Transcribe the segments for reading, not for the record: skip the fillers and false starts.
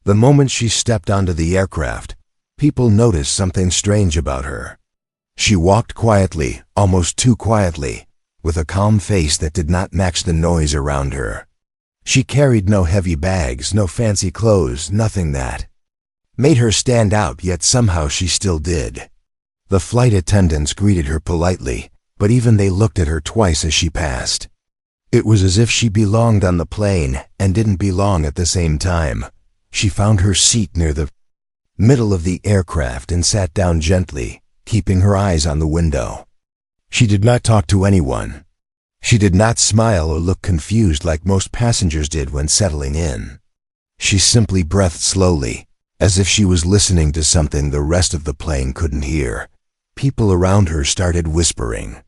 The moment she stepped onto the aircraft, people noticed something strange about her. She walked quietly, almost too quietly, with a calm face that did not match the noise around her. She carried no heavy bags, no fancy clothes, nothing that made her stand out, yet somehow she still did. The flight attendants greeted her politely, but even they looked at her twice as she passed. It was as if she belonged on the plane and didn't belong at the same time. She found her seat near the middle of the aircraft and sat down gently, keeping her eyes on the window. She did not talk to anyone. She did not smile or look confused like most passengers did when settling in. She simply breathed slowly, as if she was listening to something the rest of the plane couldn't hear. People around her started whispering.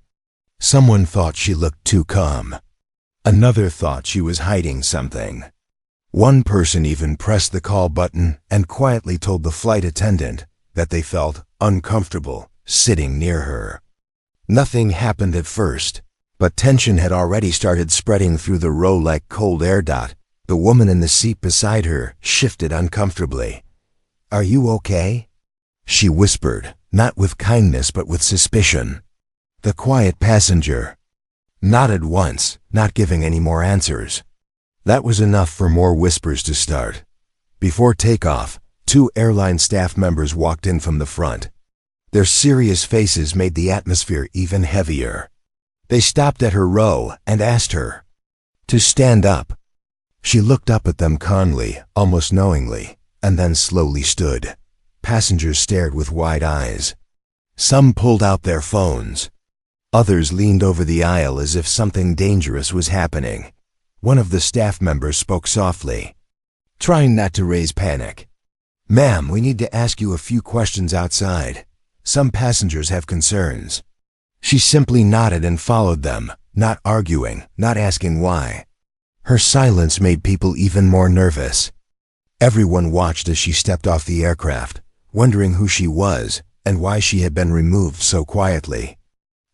Someone thought she looked too calm. Another thought she was hiding something. One person even pressed the call button and quietly told the flight attendant that they felt uncomfortable sitting near her. Nothing happened at first, but tension had already started spreading through the row like cold air. The woman in the seat beside her shifted uncomfortably. "Are you okay?" she whispered, not with kindness but with suspicion. The quiet passenger nodded once, not giving any more answers. That was enough for more whispers to start. Before takeoff, 2 airline staff members walked in from the front. Their serious faces made the atmosphere even heavier. They stopped at her row and asked her to stand up. She looked up at them calmly, almost knowingly, and then slowly stood. Passengers stared with wide eyes. Some pulled out their phones. Others leaned over the aisle as if something dangerous was happening. One of the staff members spoke softly, trying not to raise panic. "Ma'am, we need to ask you a few questions outside. Some passengers have concerns." She simply nodded and followed them, not arguing, not asking why. Her silence made people even more nervous. Everyone watched as she stepped off the aircraft, wondering who she was and why she had been removed so quietly.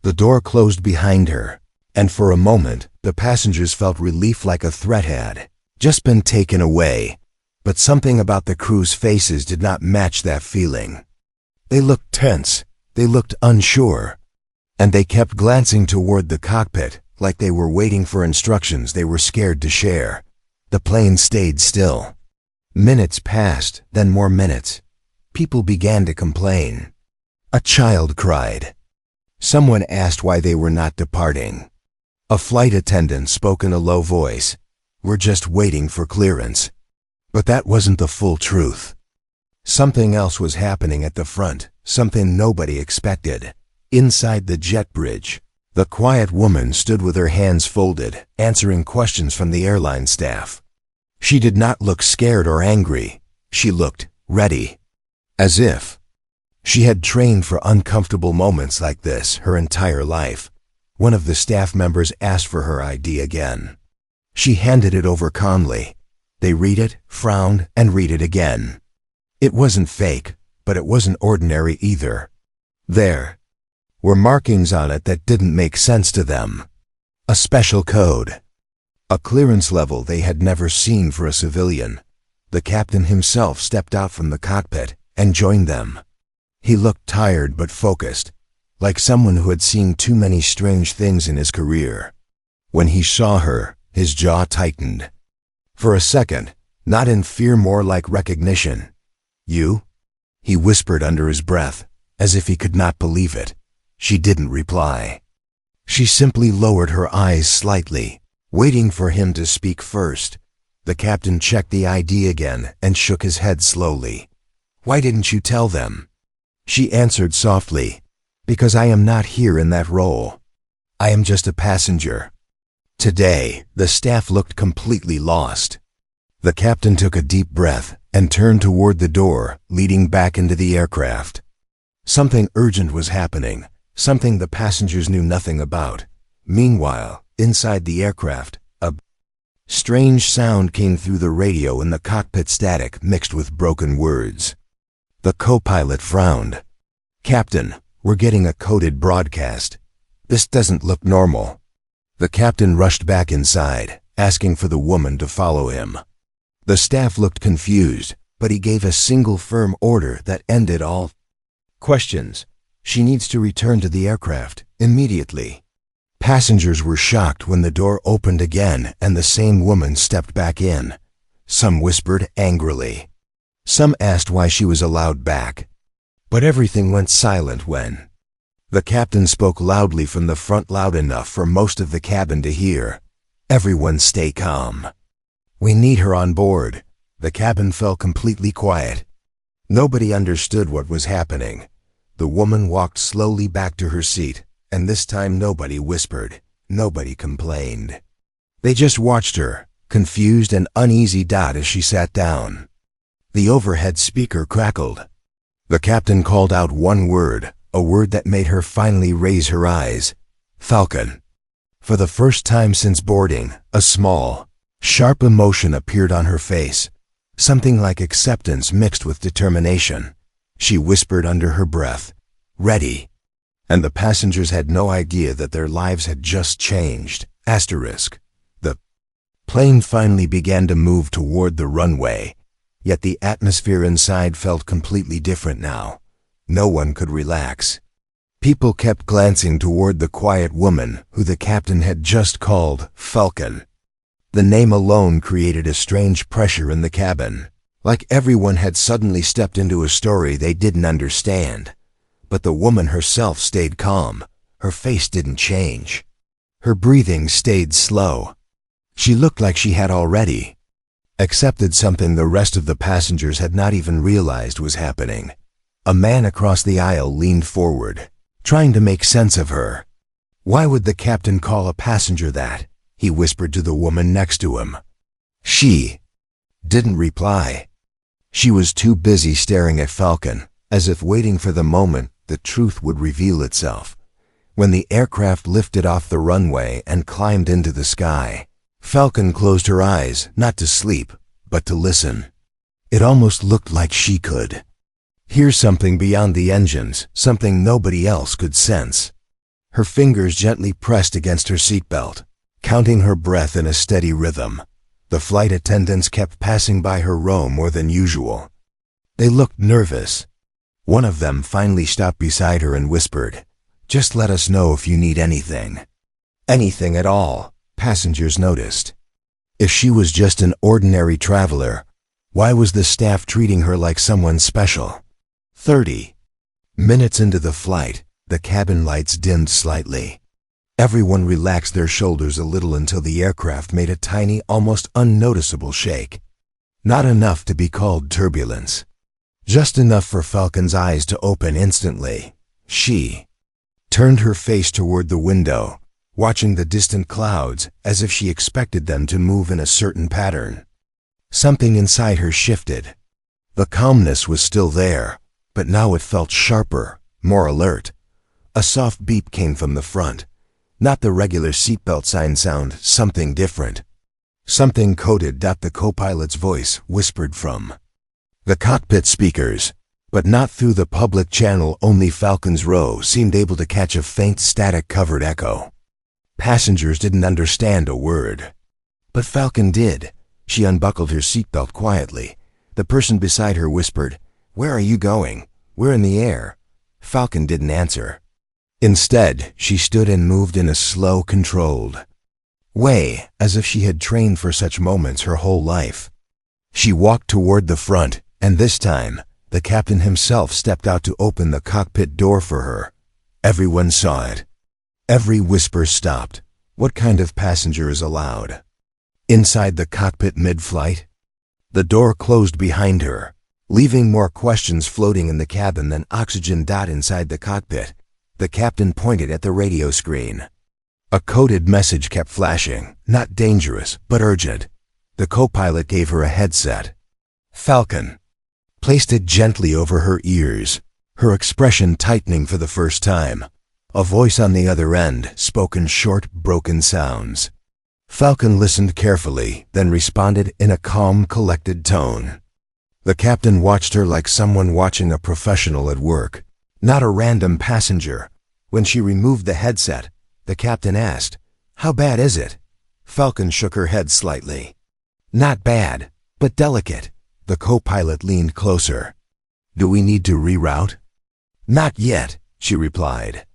The door closed behind her, and for a moment, the passengers felt relief, like a threat had just been taken away. But something about the crew's faces did not match that feeling. They looked tense, they looked unsure, and they kept glancing toward the cockpit like they were waiting for instructions they were scared to share. The plane stayed still. Minutes passed, then more minutes. People began to complain. A child cried. Someone asked why they were not departing. A flight attendant spoke in a low voice. "We're just waiting for clearance." But that wasn't the full truth. Something else was happening at the front, something nobody expected. Inside the jet bridge, the quiet woman stood with her hands folded, answering questions from the airline staff. She did not look scared or angry. She looked ready, as if she had trained for uncomfortable moments like this her entire life. One of the staff members asked for her ID again. She handed it over calmly. They read it, frowned, and read it again. It wasn't fake, but it wasn't ordinary either. There were markings on it that didn't make sense to them. A special code. A clearance level they had never seen for a civilian. The captain himself stepped out from the cockpit and joined them. He looked tired but focused, like someone who had seen too many strange things in his career. When he saw her, his jaw tightened. For a second, not in fear, more like recognition. "You?" he whispered under his breath, as if he could not believe it. She didn't reply. She simply lowered her eyes slightly, waiting for him to speak first. The captain checked the ID again and shook his head slowly. "Why didn't you tell them?" She answered softly, "Because I am not here in that role. I am just a passenger." Today, the staff looked completely lost. The captain took a deep breath and turned toward the door leading back into the aircraft. Something urgent was happening, something the passengers knew nothing about. Meanwhile, inside the aircraft, a strange sound came through the radio in the cockpit, static mixed with broken words. The co-pilot frowned. "Captain, we're getting a coded broadcast. This doesn't look normal." The captain rushed back inside, asking for the woman to follow him. The staff looked confused, but he gave a single firm order that ended all questions. She needs to return to the aircraft immediately. Passengers were shocked when the door opened again and the same woman stepped back in. Some whispered angrily. Some asked why she was allowed back. But everything went silent when the captain spoke loudly from the front, loud enough for most of the cabin to hear. Everyone stay calm. We need her on board. The cabin fell completely quiet. Nobody understood what was happening. The woman walked slowly back to her seat, and this time nobody whispered, nobody complained. They just watched her, confused and uneasy, as she sat down. The overhead speaker crackled. The captain called out one word, a word that made her finally raise her eyes. Falcon. For the first time since boarding, a small, sharp emotion appeared on her face, something like acceptance mixed with determination. She whispered under her breath, "Ready." And the passengers had no idea that their lives had just changed. The plane finally began to move toward the runway, yet the atmosphere inside felt completely different now. No one could relax. People kept glancing toward the quiet woman who the captain had just called Falcon. The name alone created a strange pressure in the cabin, like everyone had suddenly stepped into a story they didn't understand. But the woman herself stayed calm. Her face didn't change. Her breathing stayed slow. She looked like she had already accepted something the rest of the passengers had not even realized was happening. A man across the aisle leaned forward, trying to make sense of her. Why would the captain call a passenger that? He whispered to the woman next to him. She didn't reply. She was too busy staring at Falcon, as if waiting for the moment the truth would reveal itself. When the aircraft lifted off the runway and climbed into the sky, Falcon closed her eyes, not to sleep, but to listen. It almost looked like she could hear something beyond the engines, something nobody else could sense. Her fingers gently pressed against her seatbelt, counting her breath in a steady rhythm. The flight attendants kept passing by her row more than usual. They looked nervous. One of them finally stopped beside her and whispered, "Just let us know if you need anything." Anything at all, passengers noticed. If she was just an ordinary traveler, why was the staff treating her like someone special? 30 minutes into the flight, the cabin lights dimmed slightly. Everyone relaxed their shoulders a little until the aircraft made a tiny, almost unnoticeable shake. Not enough to be called turbulence. Just enough for Falcon's eyes to open instantly. She turned her face toward the window, watching the distant clouds as if she expected them to move in a certain pattern. Something inside her shifted. The calmness was still there, but now it felt sharper, more alert. A soft beep came from the front. Not the regular seatbelt sign sound, something different. Something coded. The co-pilot's voice whispered from the cockpit speakers, but not through the public channel. Only Falcon's row seemed able to catch a faint static-covered echo. Passengers didn't understand a word. But Falcon did. She unbuckled her seatbelt quietly. The person beside her whispered, "Where are you going?" "We're in the air." Falcon didn't answer. Instead, she stood and moved in a slow, controlled way, as if she had trained for such moments her whole life. She walked toward the front, and this time, the captain himself stepped out to open the cockpit door for her. Everyone saw it. Every whisper stopped. What kind of passenger is allowed inside the cockpit mid-flight? The door closed behind her, leaving more questions floating in the cabin than oxygen. Inside the cockpit, the captain pointed at the radio screen. A coded message kept flashing, not dangerous, but urgent. The co-pilot gave her a headset. Falcon placed it gently over her ears, her expression tightening for the first time. A voice on the other end spoke in short, broken sounds. Falcon listened carefully, then responded in a calm, collected tone. The captain watched her like someone watching a professional at work, not a random passenger. When she removed the headset, the captain asked, "How bad is it?" Falcon shook her head slightly. "Not bad, but delicate. The co-pilot leaned closer. "Do we need to reroute?" "Not yet," she replied.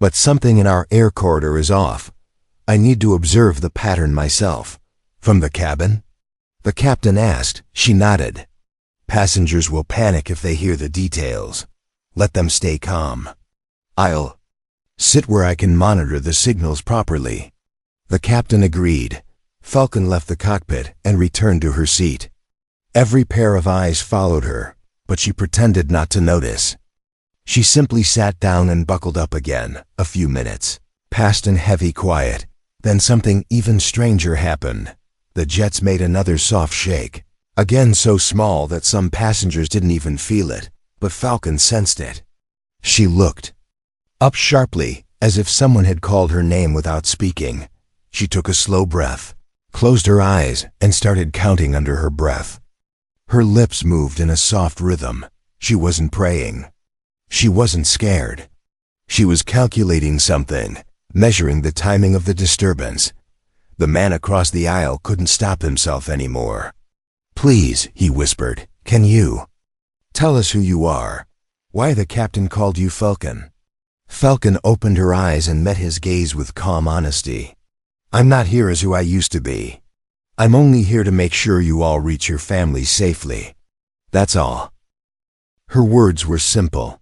"But something in our air corridor is off. I need to observe the pattern myself." "From the cabin?" the captain asked. She nodded. "Passengers will panic if they hear the details. Let them stay calm. I'll sit where I can monitor the signals properly." The captain agreed. Falcon left the cockpit and returned to her seat. Every pair of eyes followed her, but she pretended not to notice. She simply sat down and buckled up again. A few minutes passed in heavy quiet. Then something even stranger happened. The jets made another soft shake, again so small that some passengers didn't even feel it, but Falcon sensed it. She looked up sharply, as if someone had called her name without speaking. She took a slow breath, closed her eyes, and started counting under her breath. Her lips moved in a soft rhythm. She wasn't praying. She wasn't scared. She was calculating something, measuring the timing of the disturbance. The man across the aisle couldn't stop himself anymore. "Please," he whispered, "can you tell us who you are? Why the captain called you Falcon?" Falcon opened her eyes and met his gaze with calm honesty. "I'm not here as who I used to be. I'm only here to make sure you all reach your families safely. That's all." Her words were simple,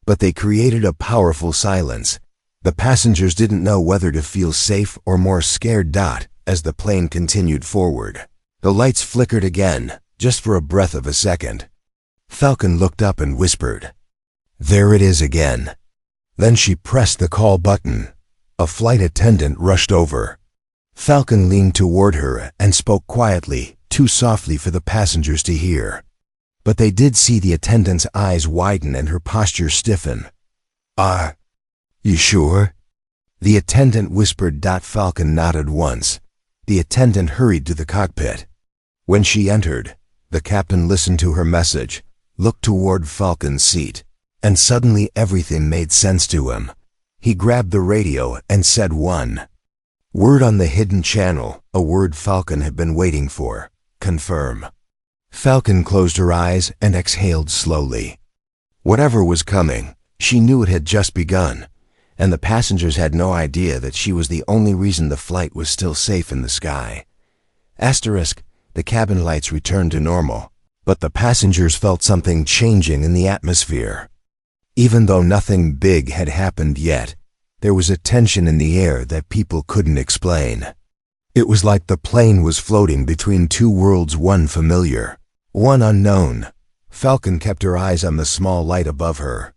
but they created a powerful silence. The passengers didn't know whether to feel safe or more scared. As the plane continued forward, the lights flickered again, just for a breath of a second. Falcon looked up and whispered, "There it is again." Then she pressed the call button. A flight attendant rushed over. Falcon leaned toward her and spoke quietly, too softly for the passengers to hear. But they did see the attendant's eyes widen and her posture stiffen. You sure?" the attendant whispered. Falcon nodded once. The attendant hurried to the cockpit. When she entered, the captain listened to her message, looked toward Falcon's seat, and suddenly everything made sense to him. He grabbed the radio and said one word on the hidden channel, a word Falcon had been waiting for: "Confirm." Falcon closed her eyes and exhaled slowly. Whatever was coming, she knew it had just begun, and the passengers had no idea that she was the only reason the flight was still safe in the sky. The cabin lights returned to normal, but the passengers felt something changing in the atmosphere. Even though nothing big had happened yet, there was a tension in the air that people couldn't explain. It was like the plane was floating between two worlds, one familiar, one unknown. Falcon kept her eyes on the small light above her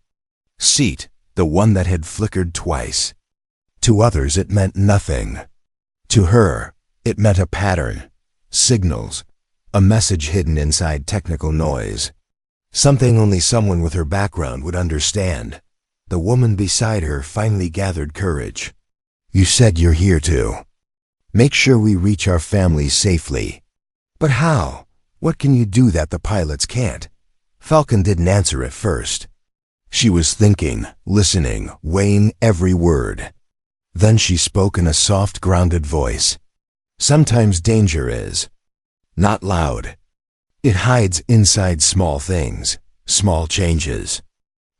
seat, the one that had flickered twice. To others it meant nothing. To her, it meant a pattern, signals, a message hidden inside technical noise. Something only someone with her background would understand. The woman beside her finally gathered courage. "You said you're here to make sure we reach our families safely. But how? What can you do that the pilots can't?" Falcon didn't answer at first. She was thinking, listening, weighing every word. Then she spoke in a soft, grounded voice. "Sometimes danger is not loud. It hides inside small things, small changes.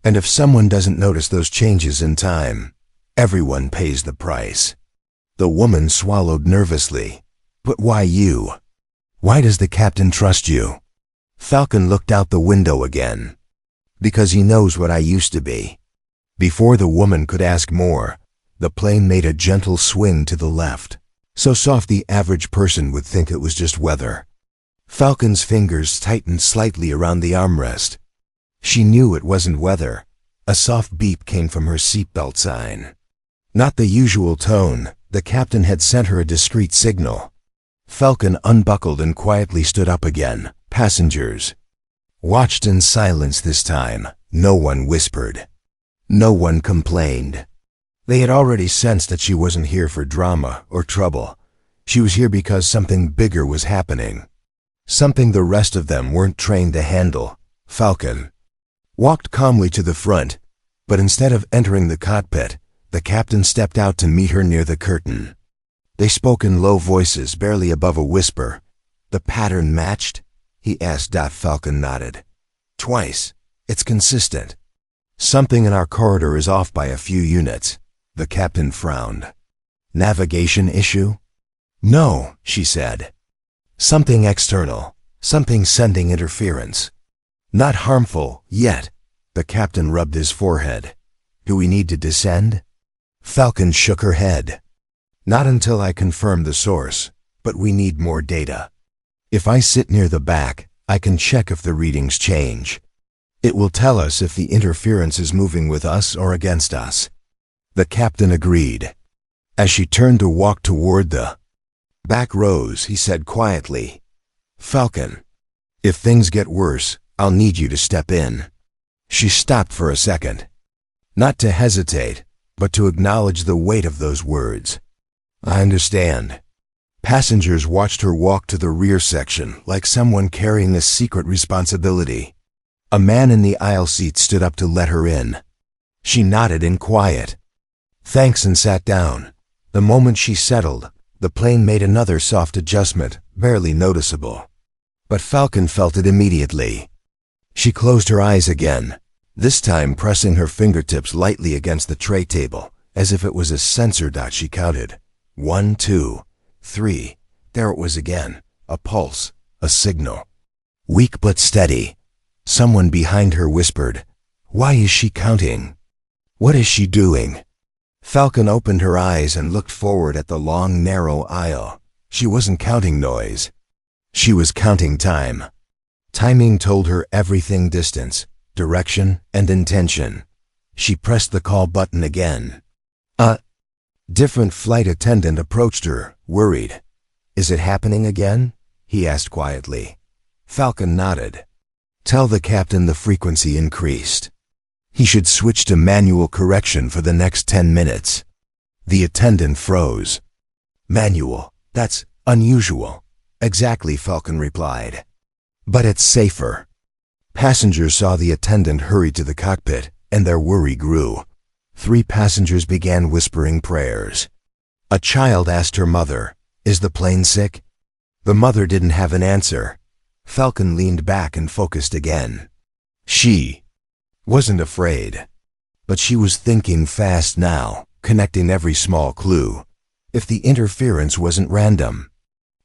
And if someone doesn't notice those changes in time, everyone pays the price." The woman swallowed nervously. "But why you? Why does the captain trust you?" Falcon looked out the window again. "Because he knows what I used to be." Before the woman could ask more, the plane made a gentle swing to the left, so soft the average person would think it was just weather. Falcon's fingers tightened slightly around the armrest. She knew it wasn't weather. A soft beep came from her seatbelt sign. Not the usual tone. The captain had sent her a discreet signal. Falcon unbuckled and quietly stood up again. Passengers watched in silence this time. No one whispered. No one complained. They had already sensed that she wasn't here for drama or trouble. She was here because something bigger was happening. Something the rest of them weren't trained to handle. Falcon walked calmly to the front, but instead of entering the cockpit, the captain stepped out to meet her near the curtain. They spoke in low voices, barely above a whisper. The pattern matched. he asked. Falcon nodded. Twice. It's consistent. Something in our corridor is off by a few units. The captain frowned. Navigation issue? No, she said. Something external. Something sending interference. Not harmful, yet. The captain rubbed his forehead. Do we need to descend? Falcon shook her head. Not until I confirm the source, but we need more data. If I sit near the back, I can check if the readings change. It will tell us if the interference is moving with us or against us. The captain agreed. As she turned to walk toward the back rows, he said quietly, Falcon, if things get worse, I'll need you to step in. She stopped for a second. Not to hesitate, but to acknowledge the weight of those words. I understand. Passengers watched her walk to the rear section like someone carrying a secret responsibility. A man in the aisle seat stood up to let her in. She nodded in quiet. Thanks, and sat down. The moment she settled, the plane made another soft adjustment, barely noticeable. But Falcon felt it immediately. She closed her eyes again, this time pressing her fingertips lightly against the tray table, as if it was a sensor. She counted. 1, 2, 3. There it was again. A pulse, a signal. Weak but steady. Someone behind her whispered, Why is she counting? What is she doing? Falcon opened her eyes and looked forward at the long, narrow aisle. She wasn't counting noise. She was counting time. Timing told her everything: distance, direction, and intention. She pressed the call button again. A different flight attendant approached her, worried. Is it happening again? He asked quietly. Falcon nodded. Tell the captain the frequency increased. He should switch to manual correction for the next 10 minutes. The attendant froze. Manual, that's unusual. Exactly, Falcon replied. But it's safer. Passengers saw the attendant hurry to the cockpit, and their worry grew. 3 passengers began whispering prayers. A child asked her mother, Is the plane sick? The mother didn't have an answer. Falcon leaned back and focused again. She wasn't afraid. But she was thinking fast now, connecting every small clue. If the interference wasn't random,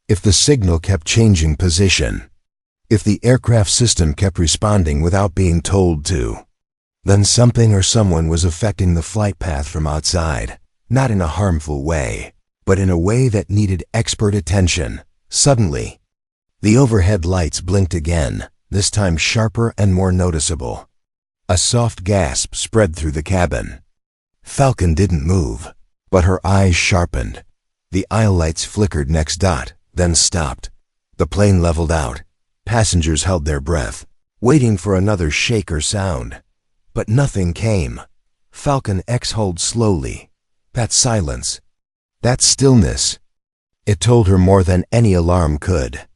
if the signal kept changing position, if the aircraft system kept responding without being told to, then something or someone was affecting the flight path from outside, not in a harmful way, but in a way that needed expert attention. Suddenly, the overhead lights blinked again, this time sharper and more noticeable. A soft gasp spread through the cabin. Falcon didn't move, but her eyes sharpened. The aisle lights flickered next, then stopped. The plane leveled out. Passengers held their breath, waiting for another shake or sound. But nothing came. Falcon exhaled slowly. That silence, that stillness, it told her more than any alarm could.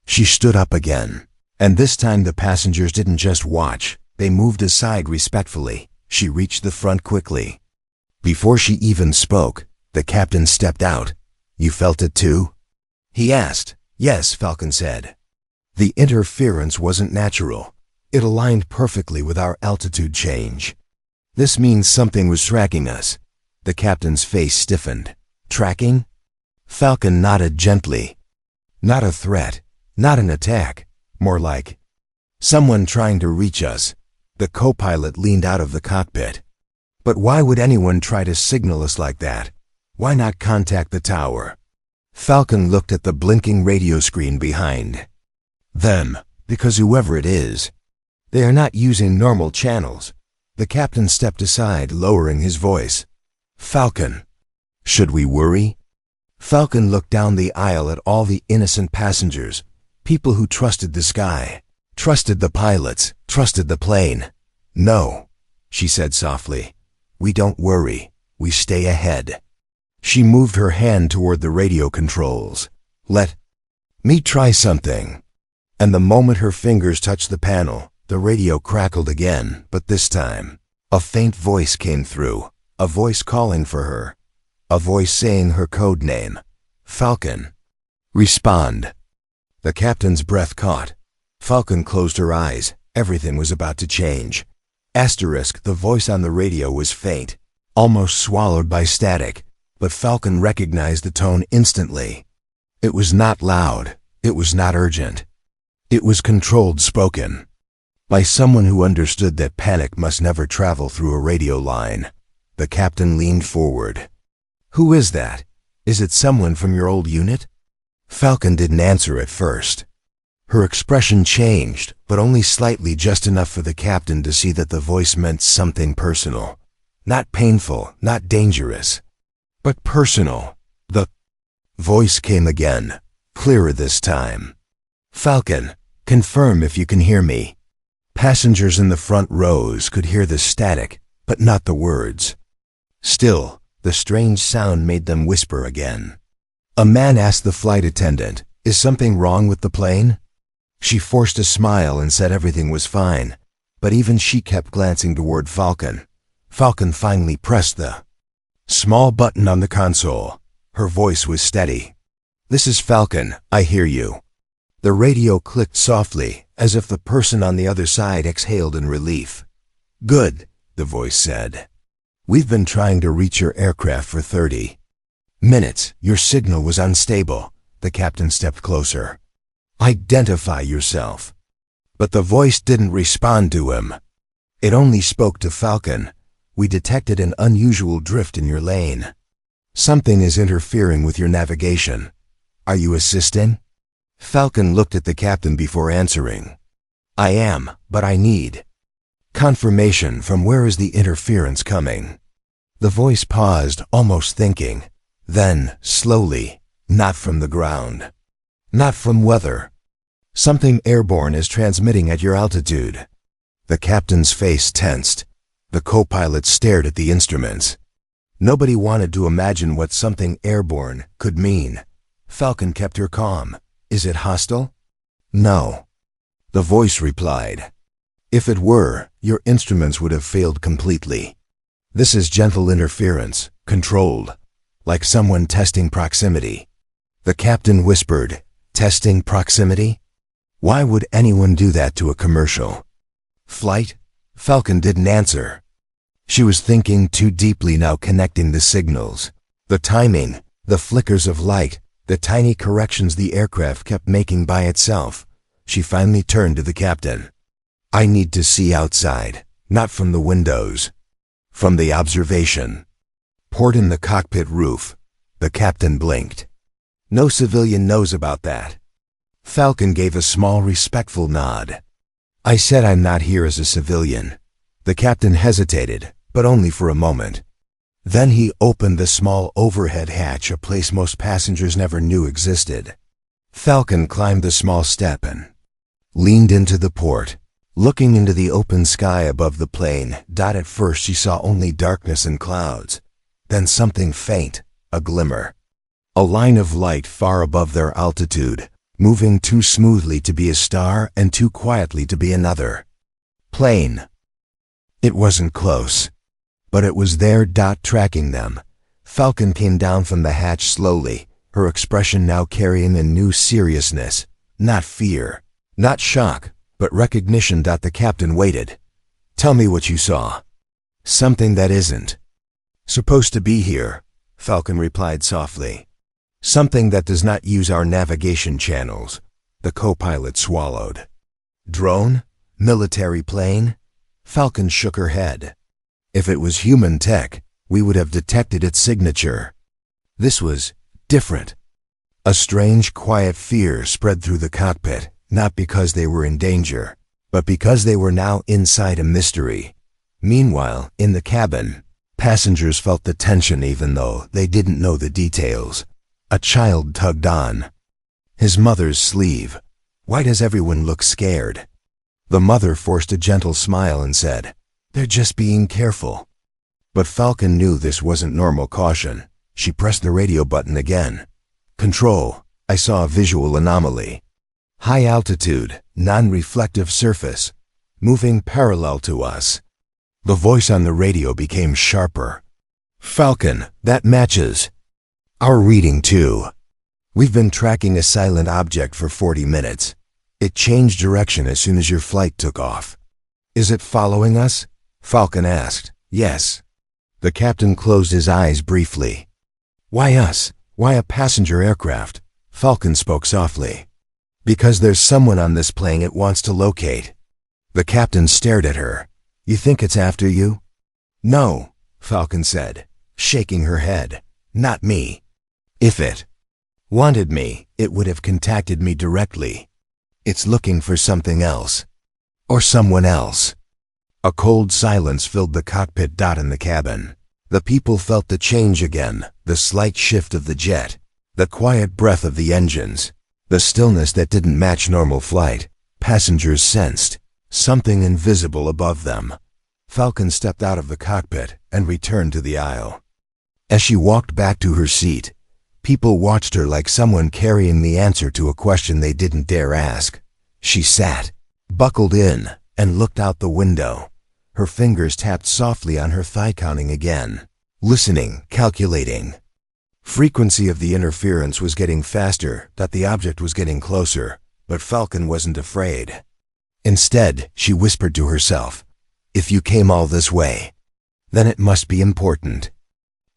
She stood up again, and this time the passengers didn't just watch. They moved aside respectfully. She reached the front quickly. Before she even spoke, the captain stepped out. You felt it too? He asked. Yes, Falcon said. The interference wasn't natural. It aligned perfectly with our altitude change. This means something was tracking us. The captain's face stiffened. Tracking? Falcon nodded gently. Not a threat, not an attack, more like someone trying to reach us. The co-pilot leaned out of the cockpit. But why would anyone try to signal us like that? Why not contact the tower? Falcon looked at the blinking radio screen behind them, because whoever it is, they are not using normal channels. The captain stepped aside, lowering his voice. Falcon, should we worry? Falcon looked down the aisle at all the innocent passengers, people who trusted the sky, trusted the pilots, trusted the plane. No, she said softly. We don't worry. We stay ahead. She moved her hand toward the radio controls. Let me try something. And the moment her fingers touched the panel, the radio crackled again, but this time, a faint voice came through, a voice calling for her, a voice saying her code name. Falcon. Respond. The captain's breath caught. Falcon closed her eyes. Everything was about to change. Asterisk, the voice on the radio was faint, almost swallowed by static, but Falcon recognized the tone instantly. It was not loud. It was not urgent. It was controlled spoken. By someone who understood that panic must never travel through a radio line. The captain leaned forward. "Who is that? Is it someone from your old unit?" Falcon didn't answer at first. Her expression changed, but only slightly, just enough for the captain to see that the voice meant something personal. Not painful, not dangerous, but personal. The voice came again, clearer this time. "Falcon, confirm if you can hear me." Passengers in the front rows could hear the static, but not the words. Still, the strange sound made them whisper again. A man asked the flight attendant, "Is something wrong with the plane?" She forced a smile and said everything was fine, but even she kept glancing toward Falcon. Falcon finally pressed the small button on the console. Her voice was steady. "This is Falcon, I hear you." The radio clicked softly, as if the person on the other side exhaled in relief. "Good," the voice said. "We've been trying to reach your aircraft for 30 minutes. Your signal was unstable." The captain stepped closer. "Identify yourself." But the voice didn't respond to him. It only spoke to Falcon. "We detected an unusual drift in your lane. Something is interfering with your navigation. Are you assisting?" Falcon looked at the captain before answering. "I am, but I need confirmation. From where is the interference coming?" The voice paused, almost thinking. Then, slowly, "Not from the ground. Not from weather. Something airborne is transmitting at your altitude." The captain's face tensed. The co-pilot stared at the instruments. Nobody wanted to imagine what something airborne could mean. Falcon kept her calm. "Is it hostile?" "No." The voice replied. "If it were, your instruments would have failed completely. This is gentle interference, controlled, like someone testing proximity." The captain whispered, "Testing proximity? Why would anyone do that to a commercial flight?" Falcon didn't answer. She was thinking too deeply now, connecting the signals, the timing, the flickers of light, the tiny corrections the aircraft kept making by itself. She finally turned to the captain. "I need to see outside, not from the windows. From the observation port in the cockpit roof." The captain blinked. "No civilian knows about that." Falcon gave a small, respectful nod. "I said I'm not here as a civilian." The captain hesitated, but only for a moment. Then he opened the small overhead hatch, a place most passengers never knew existed. Falcon climbed the small step and leaned into the port, looking into the open sky above the plane. At first she saw only darkness and clouds, then something faint, a glimmer. A line of light far above their altitude, moving too smoothly to be a star and too quietly to be another plane. It wasn't close, but it was there, tracking them. Falcon came down from the hatch slowly, her expression now carrying a new seriousness. Not fear, not shock, but recognition. The captain waited. "Tell me what you saw." "Something that isn't supposed to be here," Falcon replied softly. "Something that does not use our navigation channels." The co-pilot swallowed. "Drone? Military plane?" Falcon shook her head. "If it was human tech, we would have detected its signature." This was different. A strange, quiet fear spread through the cockpit, not because they were in danger, but because they were now inside a mystery. Meanwhile, in the cabin, passengers felt the tension even though they didn't know the details. A child tugged on his mother's sleeve. "Why does everyone look scared?" The mother forced a gentle smile and said, "They're just being careful." But Falcon knew this wasn't normal caution. She pressed the radio button again. "Control, I saw a visual anomaly. High altitude, non-reflective surface, moving parallel to us." The voice on the radio became sharper. "Falcon, that matches our reading too. We've been tracking a silent object for 40 minutes. It changed direction as soon as your flight took off. Is it following us? Falcon asked. Yes. The captain closed his eyes briefly. Why us? Why a passenger aircraft? Falcon spoke softly. Because there's someone on this plane it wants to locate. The captain stared at her. You think it's after you? No, Falcon said, shaking her head. Not me. If it wanted me, it would have contacted me directly. It's looking for something else. Or someone else. A cold silence filled the cockpit. In the cabin. The people felt the change again, the slight shift of the jet, the quiet breath of the engines, the stillness that didn't match normal flight. Passengers sensed something invisible above them. Falcon stepped out of the cockpit and returned to the aisle. As she walked back to her seat, people watched her like someone carrying the answer to a question they didn't dare ask. She sat, buckled in, and looked out the window. Her fingers tapped softly on her thigh, counting again, listening, calculating. Frequency of the interference was getting faster, that the object was getting closer, but Falcon wasn't afraid. Instead, she whispered to herself, if you came all this way, then it must be important.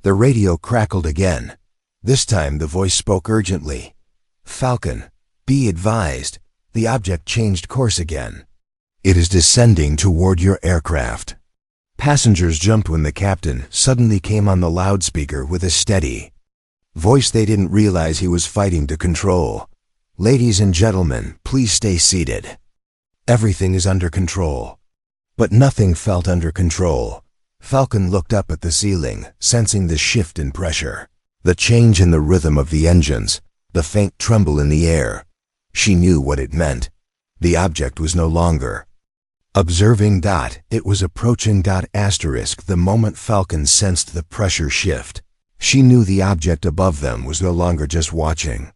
The radio crackled again. This time the voice spoke urgently. Falcon, be advised, the object changed course again. It is descending toward your aircraft. Passengers jumped when the captain suddenly came on the loudspeaker with a steady voice they didn't realize he was fighting to control. Ladies and gentlemen, please stay seated. Everything is under control. But nothing felt under control. Falcon looked up at the ceiling, sensing the shift in pressure, the change in the rhythm of the engines, the faint tremble in the air. She knew what it meant. The object was no longer observing. It was approaching. The moment Falcon sensed the pressure shift, she knew the object above them was no longer just watching.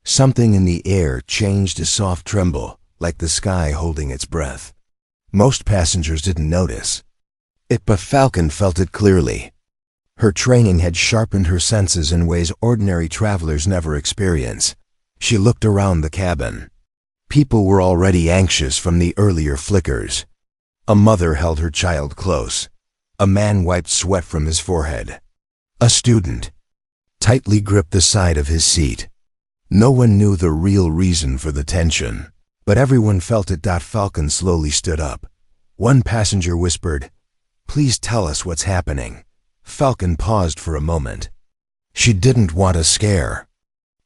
Something in the air changed, a soft tremble, like the sky holding its breath. Most passengers didn't notice it, but Falcon felt it clearly. Her training had sharpened her senses in ways ordinary travelers never experience. She looked around the cabin. People were already anxious from the earlier flickers. A mother held her child close. A man wiped sweat from his forehead. A student tightly gripped the side of his seat. No one knew the real reason for the tension, but everyone felt it. Falcon slowly stood up. One passenger whispered, "Please tell us what's happening." Falcon paused for a moment. She didn't want to scare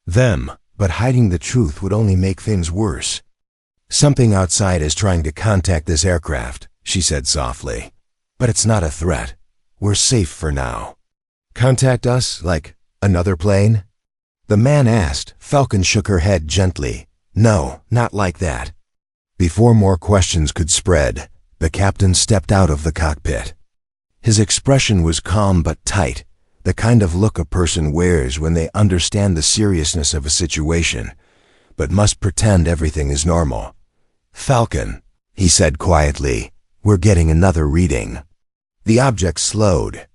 them, but hiding the truth would only make things worse. "Something outside is trying to contact this aircraft," she said softly. "But it's not a threat. We're safe for now." "Contact us, like another plane?" the man asked. Falcon shook her head gently. "No, not like that." Before more questions could spread, the captain stepped out of the cockpit. His expression was calm but tight, the kind of look a person wears when they understand the seriousness of a situation, but must pretend everything is normal. "Falcon," he said quietly, "we're getting another reading." The object slowed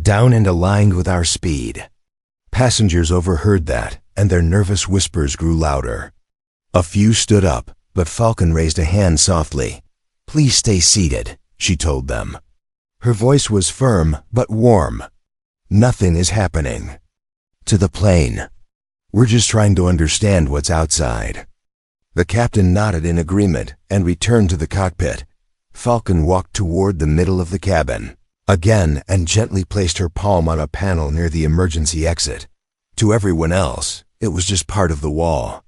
down and aligned with our speed. Passengers overheard that, and their nervous whispers grew louder. A few stood up, but Falcon raised a hand softly. "Please stay seated," she told them. Her voice was firm but warm. "Nothing is happening to the plane. We're just trying to understand what's outside." The captain nodded in agreement and returned to the cockpit. Falcon walked toward the middle of the cabin again and gently placed her palm on a panel near the emergency exit. To everyone else, it was just part of the wall.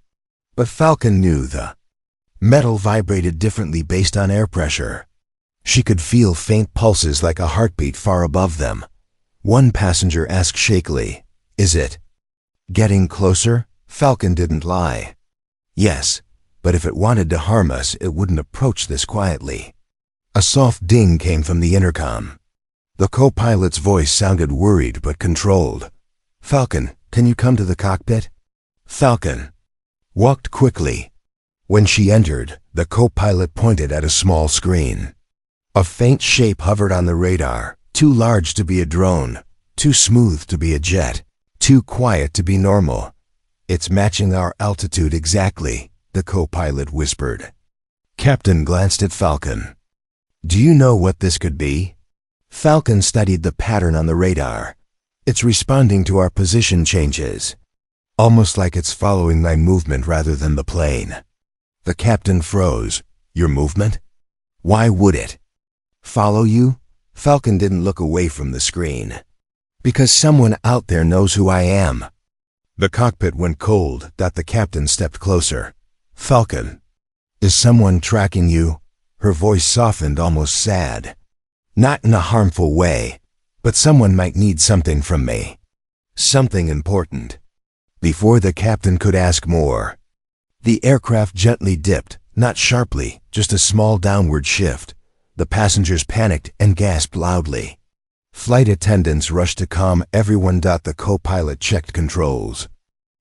But Falcon knew the metal vibrated differently based on air pressure. She could feel faint pulses like a heartbeat far above them. One passenger asked shakily, "Is it getting closer?" Falcon didn't lie. "Yes, but if it wanted to harm us, it wouldn't approach this quietly." A soft ding came from the intercom. The co-pilot's voice sounded worried but controlled. "Falcon, can you come to the cockpit?" Falcon walked quickly. When she entered, the co-pilot pointed at a small screen. A faint shape hovered on the radar, too large to be a drone, too smooth to be a jet, too quiet to be normal. "It's matching our altitude exactly," the co-pilot whispered. Captain glanced at Falcon. Do you know what this could be? Falcon studied the pattern on the radar. It's responding to our position changes. Almost like it's following my movement rather than the plane. The captain froze. Your movement? Why would it? Follow you? Falcon didn't look away from the screen. Because someone out there knows who I am. The cockpit went cold. The captain stepped closer. Falcon, is someone tracking you? Her voice softened, almost sad. Not in a harmful way, but someone might need something from me. Something important. Before the captain could ask more, the aircraft gently dipped, not sharply, just a small downward shift. The passengers panicked and gasped loudly. Flight attendants rushed to calm everyone. The co-pilot checked controls.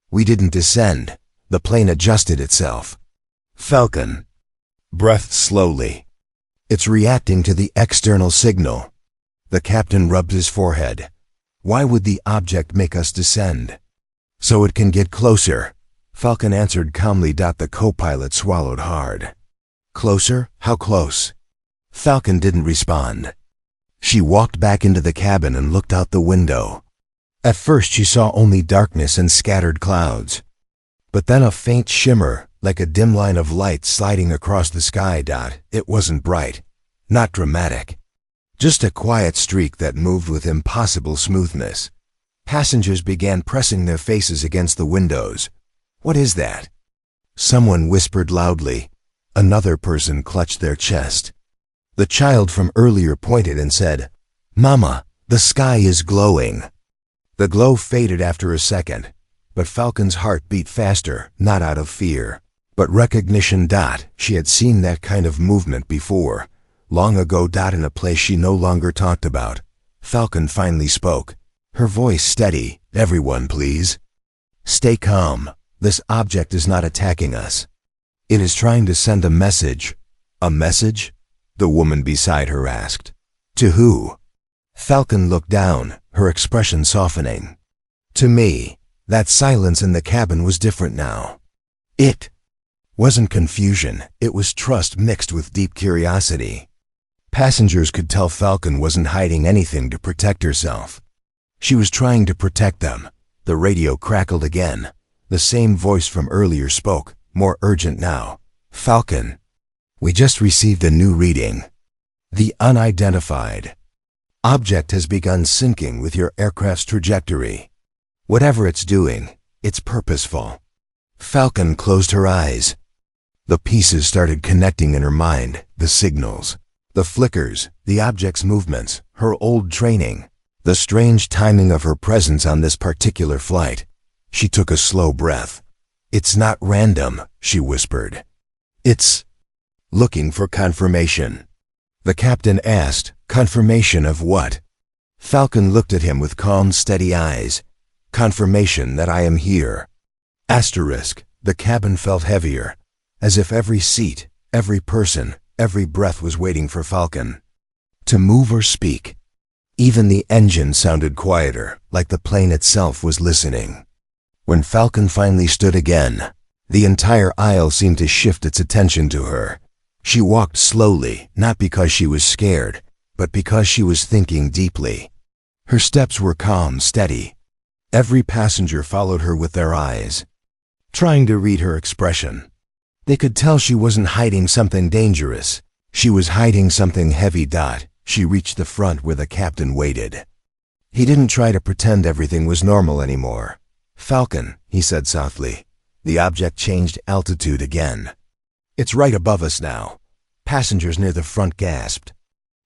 We didn't descend. The plane adjusted itself. Falcon. Breathed slowly. It's reacting to the external signal. The captain rubbed his forehead. Why would the object make us descend? So it can get closer. Falcon answered calmly. The co-pilot swallowed hard. Closer? How close? Falcon didn't respond. She walked back into the cabin and looked out the window. At first she saw only darkness and scattered clouds. But then a faint shimmer, like a dim line of light sliding across the sky. It wasn't bright, not dramatic. Just a quiet streak that moved with impossible smoothness. Passengers began pressing their faces against the windows. What is that? Someone whispered loudly. Another person clutched their chest. The child from earlier pointed and said, Mama, the sky is glowing. The glow faded after a second, but Falcon's heart beat faster, not out of fear, but recognition. She had seen that kind of movement before, long ago. In a place she no longer talked about. Falcon finally spoke, her voice steady. Everyone, please. Stay calm. This object is not attacking us. It is trying to send a message. A message? The woman beside her asked. To who? Falcon looked down, her expression softening. To me. That silence in the cabin was different now. It wasn't confusion, it was trust mixed with deep curiosity. Passengers could tell Falcon wasn't hiding anything to protect herself. She was trying to protect them. The radio crackled again. The same voice from earlier spoke, more urgent now. Falcon. We just received a new reading. The unidentified object has begun syncing with your aircraft's trajectory. Whatever it's doing, it's purposeful. Falcon closed her eyes. The pieces started connecting in her mind, the signals, the flickers, the object's movements, her old training, the strange timing of her presence on this particular flight. She took a slow breath. It's not random, she whispered. It's looking for confirmation. The captain asked, confirmation of what? Falcon looked at him with calm, steady eyes. Confirmation that I am here. Asterisk. The cabin felt heavier, as if every seat, every person, every breath was waiting for Falcon to move or speak. Even the engine sounded quieter, like the plane itself was listening. When Falcon finally stood again, the entire aisle seemed to shift its attention to her. She walked slowly, not because she was scared, but because she was thinking deeply. Her steps were calm, steady. Every passenger followed her with their eyes, trying to read her expression. They could tell she wasn't hiding something dangerous. She was hiding something heavy. She reached the front where the captain waited. He didn't try to pretend everything was normal anymore. Falcon, he said softly. The object changed altitude again. It's right above us now. Passengers near the front gasped.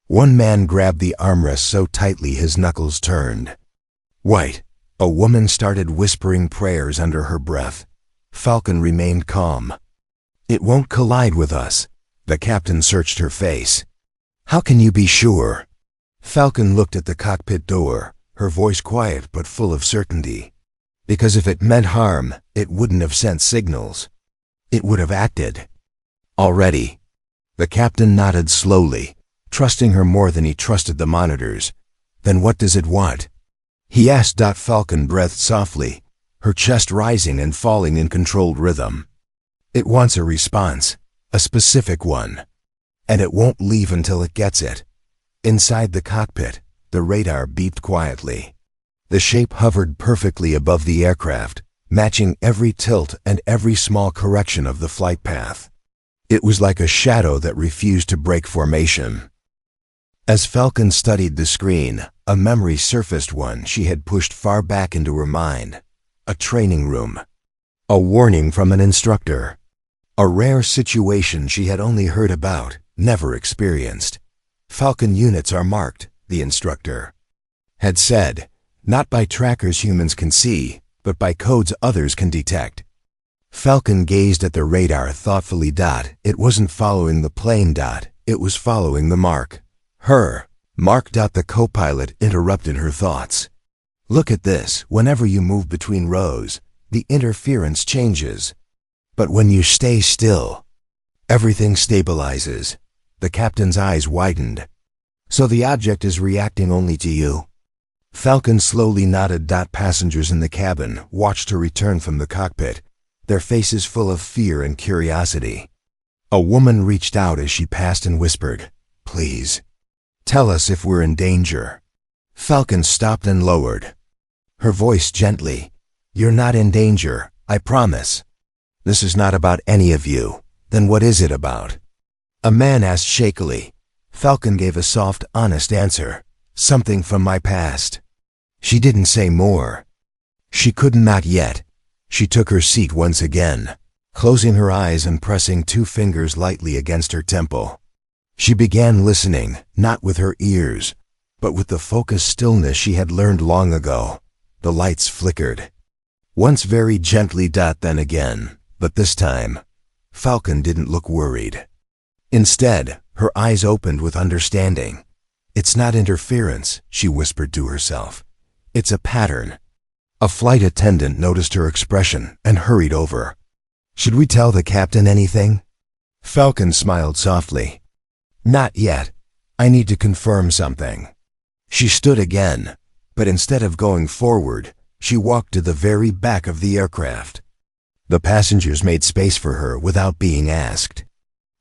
One man grabbed the armrest so tightly his knuckles turned white. A woman started whispering prayers under her breath. Falcon remained calm. It won't collide with us. The captain searched her face. How can you be sure? Falcon looked at the cockpit door, her voice quiet but full of certainty. Because if it meant harm, it wouldn't have sent signals. It would have acted. Already. The captain nodded slowly, trusting her more than he trusted the monitors. Then what does it want? He asked. Falcon breathed softly, her chest rising and falling in controlled rhythm. It wants a response, a specific one. And it won't leave until it gets it. Inside the cockpit, the radar beeped quietly. The shape hovered perfectly above the aircraft, matching every tilt and every small correction of the flight path. It was like a shadow that refused to break formation. As Falcon studied the screen, a memory surfaced, one she had pushed far back into her mind. A training room. A warning from an instructor. A rare situation she had only heard about, never experienced. Falcon units are marked, the instructor had said, not by trackers humans can see, but by codes others can detect. Falcon gazed at the radar thoughtfully. It wasn't following the plane. It was following the mark. Her mark. The co-pilot interrupted her thoughts. Look at this. Whenever you move between rows, the interference changes. But when you stay still, everything stabilizes. The captain's eyes widened. So the object is reacting only to you? Falcon slowly nodded. Passengers in the cabin watched her return from the cockpit, their faces full of fear and curiosity. A woman reached out as she passed and whispered, "Please, tell us if we're in danger." Falcon stopped and lowered her voice gently. "You're not in danger, I promise. This is not about any of you." "Then what is it about?" a man asked shakily. Falcon gave a soft, honest answer. "Something from my past." She didn't say more. She couldn't, not yet. She took her seat once again, closing her eyes and pressing 2 fingers lightly against her temple. She began listening, not with her ears, but with the focused stillness she had learned long ago. The lights flickered. Once very gently, then again, but this time, Falcon didn't look worried. Instead, her eyes opened with understanding. "It's not interference," she whispered to herself. "It's a pattern." A flight attendant noticed her expression and hurried over. "Should we tell the captain anything?" Falcon smiled softly. "Not yet. I need to confirm something." She stood again, but instead of going forward, she walked to the very back of the aircraft. The passengers made space for her without being asked.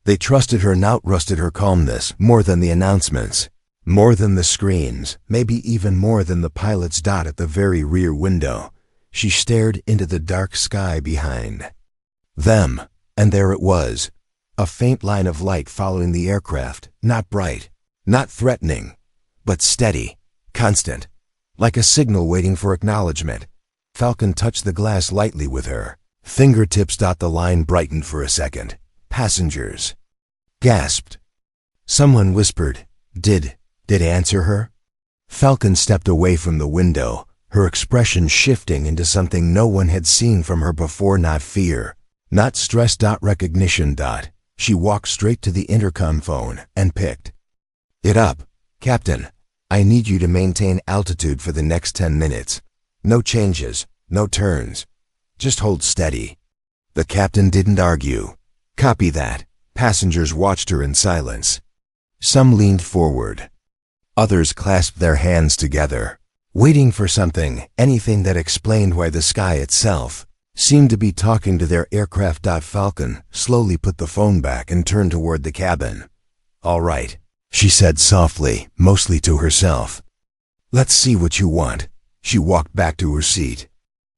They trusted her and outrusted her calmness more than the announcements, more than the screens, maybe even more than the pilot's dot at the very rear window. She stared into the dark sky behind them, and there it was, a faint line of light following the aircraft, not bright, not threatening, but steady, constant, like a signal waiting for acknowledgement. Falcon touched the glass lightly with her fingertips. The line brightened for a second. "Passengers," gasped. Someone whispered, Did answer her?" Falcon stepped away from the window, her expression shifting into something no one had seen from her before. Not fear, not stress. Recognition. She walked straight to the intercom phone and picked it up. "Captain, I need you to maintain altitude for the next 10 minutes. No changes, no turns. Just hold steady." The captain didn't argue. "Copy that." Passengers watched her in silence. Some leaned forward. Others clasped their hands together, waiting for something, anything that explained why the sky itself seemed to be talking to their aircraft. Falcon slowly put the phone back and turned toward the cabin. "All right," she said softly, mostly to herself. "Let's see what you want." She walked back to her seat.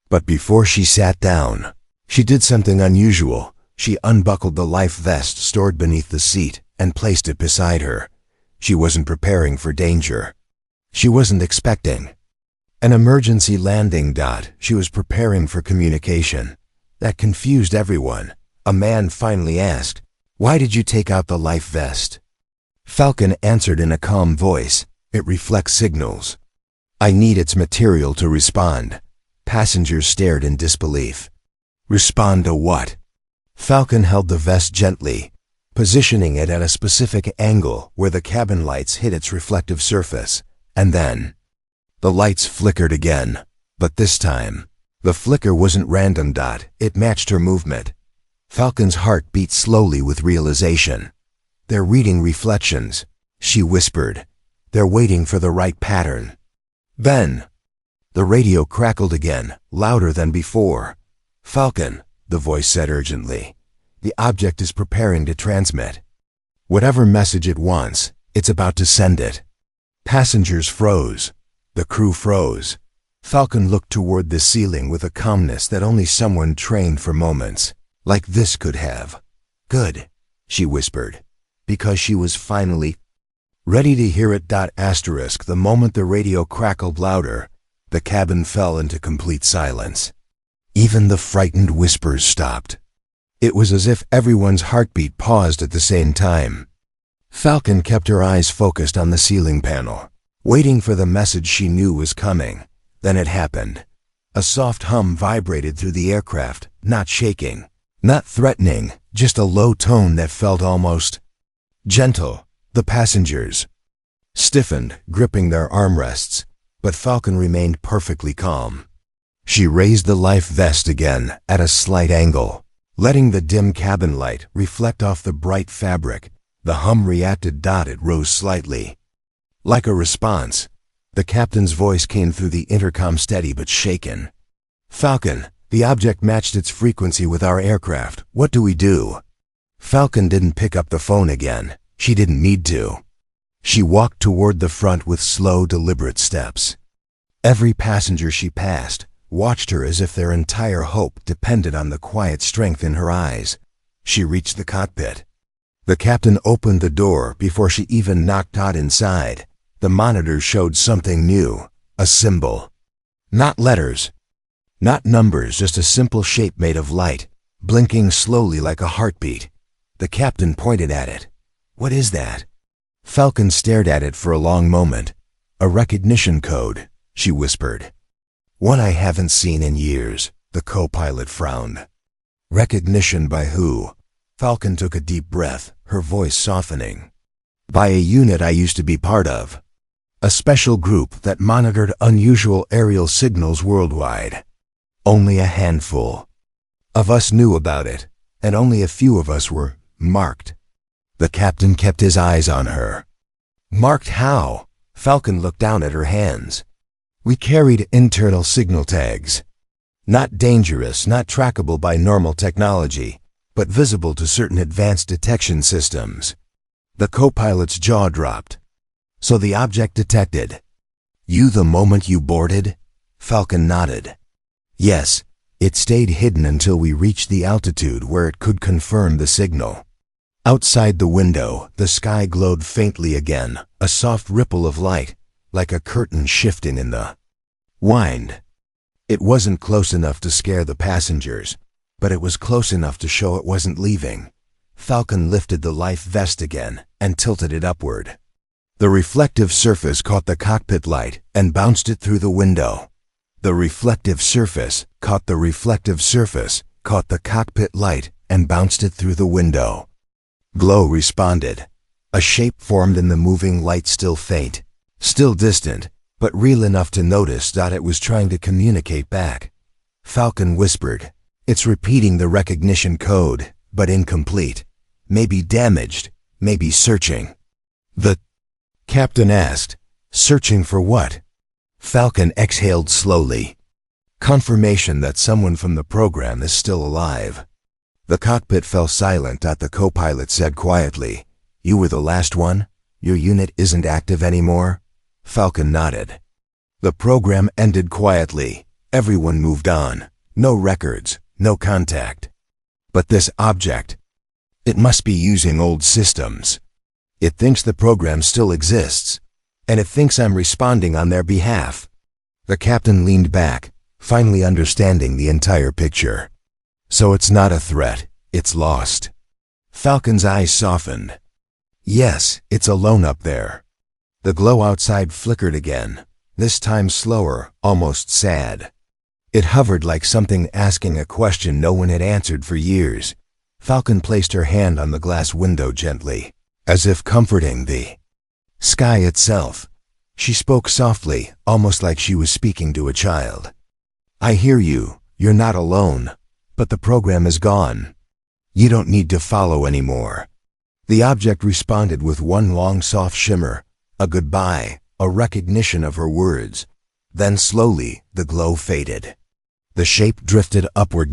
But before she sat down, she did something unusual. She unbuckled the life vest stored beneath the seat and placed it beside her. She wasn't preparing for danger. She wasn't expecting an emergency landing. She was preparing for communication. That confused everyone. A man finally asked, "Why did you take out the life vest?" Falcon answered in a calm voice, "It reflects signals. I need its material to respond." Passengers stared in disbelief. "Respond to what?" Falcon held the vest gently, positioning it at a specific angle where the cabin lights hit its reflective surface, and then the lights flickered again, but this time, the flicker wasn't random. It matched her movement. Falcon's heart beat slowly with realization. "They're reading reflections," she whispered. "They're waiting for the right pattern." Then, the radio crackled again, louder than before. "Falcon," the voice said urgently, The object is preparing to transmit. Whatever message it wants, it's about to send it. Passengers froze. The crew froze. Falcon looked toward the ceiling with a calmness that only someone trained for moments like this could have. "Good," she whispered, because she was finally ready to hear it. The moment the radio crackled louder, the cabin fell into complete silence. Even the frightened whispers stopped. It was as if everyone's heartbeat paused at the same time. Falcon kept her eyes focused on the ceiling panel, waiting for the message she knew was coming. Then it happened. A soft hum vibrated through the aircraft, not shaking, not threatening, just a low tone that felt almost gentle. The passengers stiffened, gripping their armrests, but Falcon remained perfectly calm. She raised the life vest again at a slight angle, letting the dim cabin light reflect off the bright fabric. The hum reacted. It rose slightly. Like a response, the captain's voice came through the intercom, steady but shaken. "Falcon, the object matched its frequency with our aircraft. What do we do?" Falcon didn't pick up the phone again. She didn't need to. She walked toward the front with slow, deliberate steps. Every passenger she passed watched her as if their entire hope depended on the quiet strength in her eyes. She reached the cockpit. The captain opened the door before she even knocked inside. The monitor showed something new, a symbol. Not letters, not numbers, just a simple shape made of light, blinking slowly like a heartbeat. The captain pointed at it. "What is that?" Falcon stared at it for a long moment. "A recognition code," she whispered. "One I haven't seen in years." The co-pilot frowned. "Recognition by who?" Falcon took a deep breath, her voice softening. "By a unit I used to be part of. A special group that monitored unusual aerial signals worldwide. Only a handful of us knew about it, and only a few of us were marked." The captain kept his eyes on her. "Marked how?" Falcon looked down at her hands. "We carried internal signal tags. Not dangerous, not trackable by normal technology, but visible to certain advanced detection systems." The co-pilot's jaw dropped. "So the object detected you the moment you boarded?" Falcon nodded. "Yes, it stayed hidden until we reached the altitude where it could confirm the signal." Outside the window, the sky glowed faintly again, a soft ripple of light, like a curtain shifting in the wind. It wasn't close enough to scare the passengers, but it was close enough to show it wasn't leaving. Falcon lifted the life vest again and tilted it upward. The reflective surface caught the cockpit light and bounced it through the window. The reflective surface caught the reflective surface, caught the cockpit light and bounced it through the window. Glow responded. A shape formed in the moving light, still faint, still distant, but real enough to notice. It was trying to communicate back. Falcon whispered, "It's repeating the recognition code, but incomplete. Maybe damaged, maybe searching." The captain asked, "Searching for what?" Falcon exhaled slowly. "Confirmation that someone from the program is still alive." The cockpit fell silent. The co-pilot said quietly, "You were the last one? Your unit isn't active anymore?" Falcon nodded. The program ended quietly. Everyone moved on. No records, no contact. But this object, it must be using old systems. It thinks the program still exists, and it thinks I'm responding on their behalf. The captain leaned back, finally understanding the entire picture. "So it's not a threat, it's lost." Falcon's eyes softened. "Yes, it's alone up there." The glow outside flickered again, this time slower, almost sad. It hovered like something asking a question no one had answered for years. Falcon placed her hand on the glass window gently, as if comforting the sky itself. She spoke softly, almost like she was speaking to a child. "I hear you, you're not alone. But the program is gone. You don't need to follow anymore." The object responded with one long soft shimmer, a goodbye, a recognition of her words. Then slowly, the glow faded. The shape drifted upward.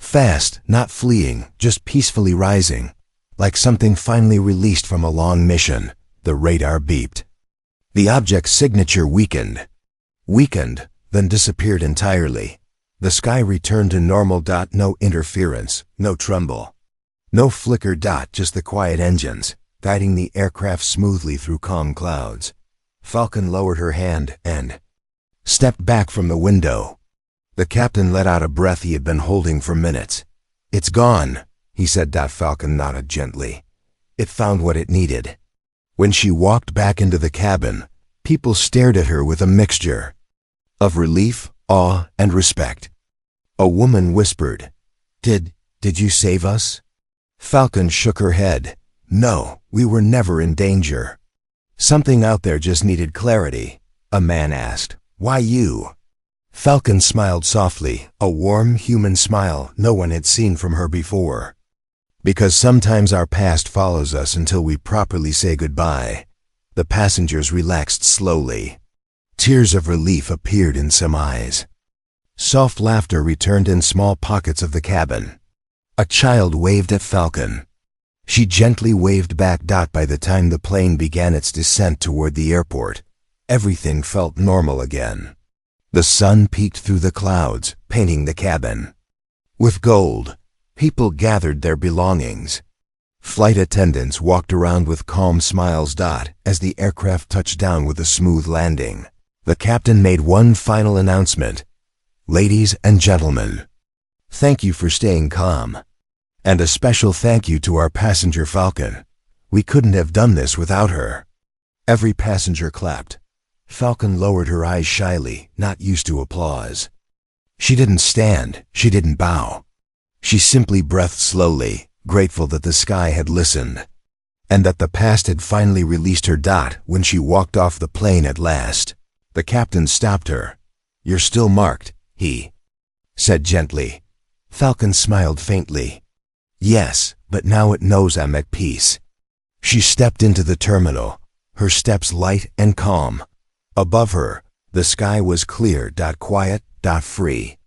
Fast, not fleeing, just peacefully rising. Like something finally released from a long mission, the radar beeped. The object's signature weakened, then disappeared entirely. The sky returned to normal. No interference, no tremble, no flicker. Just the quiet engines, guiding the aircraft smoothly through calm clouds. Falcon lowered her hand and stepped back from the window. The captain let out a breath he had been holding for minutes. "It's gone," he said. Falcon nodded gently. It found what it needed. When she walked back into the cabin, people stared at her with a mixture of relief, awe, and respect. A woman whispered, Did you save us?" Falcon shook her head. "No, we were never in danger." "Something out there just needed clarity," a man asked. "Why you?" Falcon smiled softly, a warm, human smile no one had seen from her before. "Because sometimes our past follows us until we properly say goodbye." The passengers relaxed slowly. Tears of relief appeared in some eyes. Soft laughter returned in small pockets of the cabin. A child waved at Falcon. She gently waved back. By the time the plane began its descent toward the airport, everything felt normal again. The sun peeked through the clouds, painting the cabin with gold. People gathered their belongings. Flight attendants walked around with calm smiles. As the aircraft touched down with a smooth landing, the captain made one final announcement. "Ladies and gentlemen, thank you for staying calm. And a special thank you to our passenger Falcon. We couldn't have done this without her." Every passenger clapped. Falcon lowered her eyes shyly, not used to applause. She didn't stand, she didn't bow. She simply breathed slowly, grateful that the sky had listened, and that the past had finally released her. When she walked off the plane at last, the captain stopped her. "You're still marked," he said gently. Falcon smiled faintly. "Yes, but now it knows I'm at peace." She stepped into the terminal, her steps light and calm. Above her, the sky was clear, quiet, free.